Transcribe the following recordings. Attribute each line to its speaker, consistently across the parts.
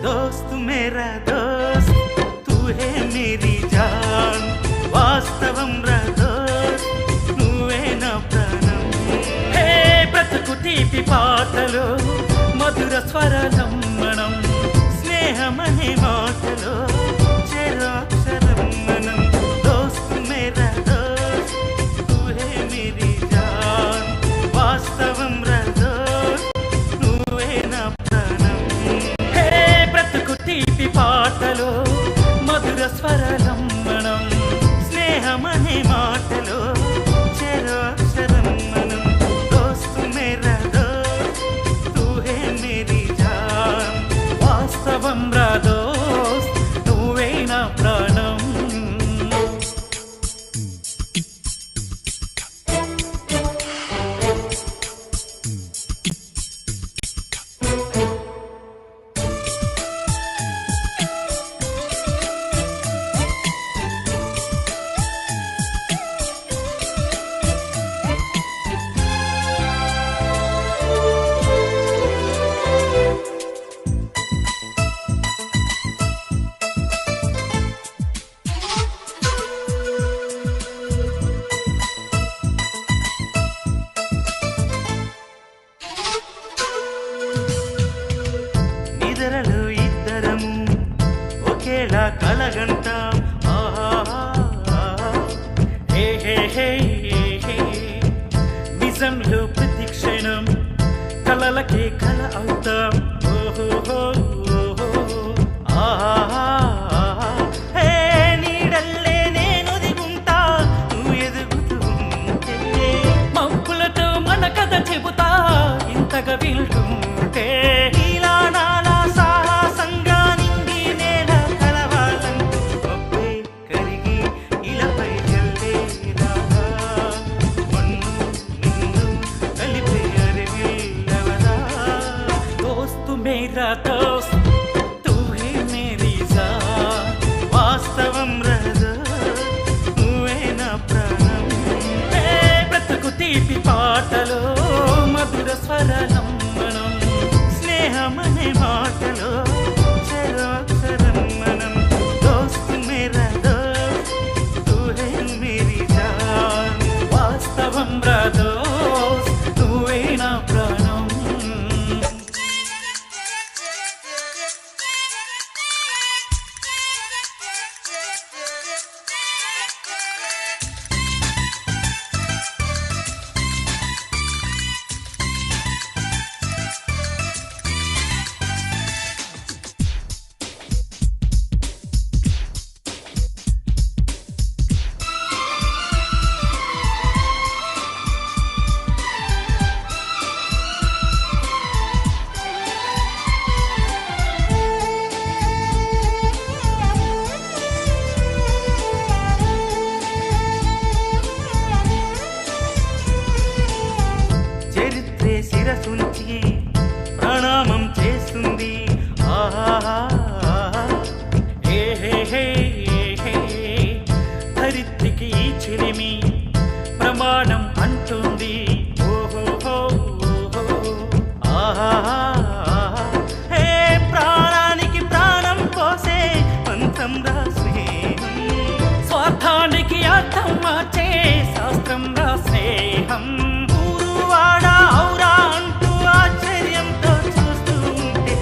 Speaker 1: दोस्त मेरा दोस्त तू है मेरी जान వాస్తవం రా దోస్త్ నువ్వే నా ప్రాణం హే బ్రతుకు తీపి పాటలో మధుర స్వరాలం మనం స్నేహమనే మాటలో చెరాక్షరం మనం దోస్త్ మేరా దోస్త్ తూ హే మేరీ జాన్ వాస్తవం రా దోస్త్ నువ్వే నా ప్రాణం హే బ్రతుకు తీపి పాటలో మధుర స్వరాలం మనం స్నేహమనే మాటలో చెరాక్షరం మనం దోస్త్ మేరా దోస్త్ తూ హే మేరీ జాన్ వాస్తవం రా దోస్త్ నువ్వే నా ప్రాణం నిద్రలో ఇద్దరము ఒకేలా కలగంటాం హే హే హే హే నిజంలో ప్రతి క్షణం కలలకే కల అవుతాం ఓహో హే నీడల్లే నేను దిగుంటా నువ్వు ఎదుగుతూ ఉంటే మబ్బులతో మన కథ చెబుతా ఇంతగా వింటుంటే ఇలా నాలా సాహసంగా నిండి నేల కలవాలంటూ మబ్బే కరిగి ఇలపై జల్లేలాగా మన్ను నిన్ను కలిపే అరివిల్లవదా దోస్తు మేరా దోస్త్ తూ హే మేరీ జాన్ వాస్తవం రా దోస్త్ నువ్వే నా ప్రాణం హే బ్రతుకు తీపి పాటలో మధుర స్వరాలం మనం స్నేహమనే మాటలో చెరాక్షరం మనం దోస్త్ మేరా దోస్త్ తూ హే మేరీ జాన్ వాస్తవం రా దోస్త్ నువ్వే నా ప్రాణం చరిత్రే శిరసుంచి ప్రణామం చేస్తుంది హే హే హే హే ధరిత్రికి ఈ చిలిమి ప్రమాణం అంటుంది ఓహో హే ప్రాణానికి ప్రాణం పోసే పంతం రా స్నేహం స్వార్థానికి అర్థం మార్చే శాస్త్రం రా స్నేహం ఊరువాడా ఔరా అంటూ ఆశ్చర్యంతో చూస్తూ ఉంటే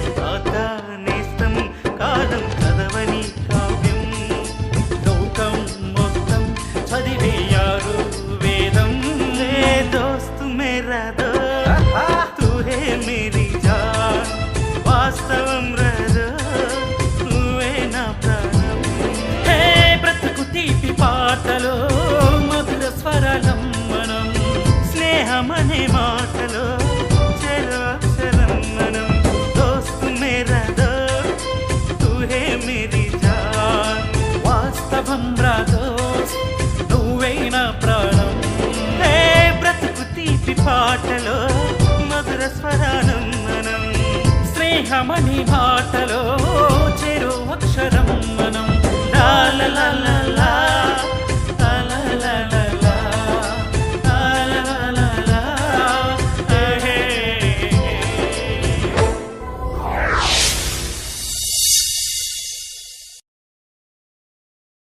Speaker 1: నేస్తం కాలం చదవని కావ్యం లోకం మొత్తం చదివేయారు వేదం లే దోస్త్ మేరా దోస్త్ తూ హే మేరీ జాన్ వాస్తవం రా దోస్త్ నువ్వే నా ప్రాణం హే బ్రతుకు తీపి పాటలో మధుర స్వరాలం మనం స్నేహమనే మాటలో పాటలో మధుర స్వరానం మనం స్నేహమణి బాటలో చెరు అక్షరం మనం లా లా లా లా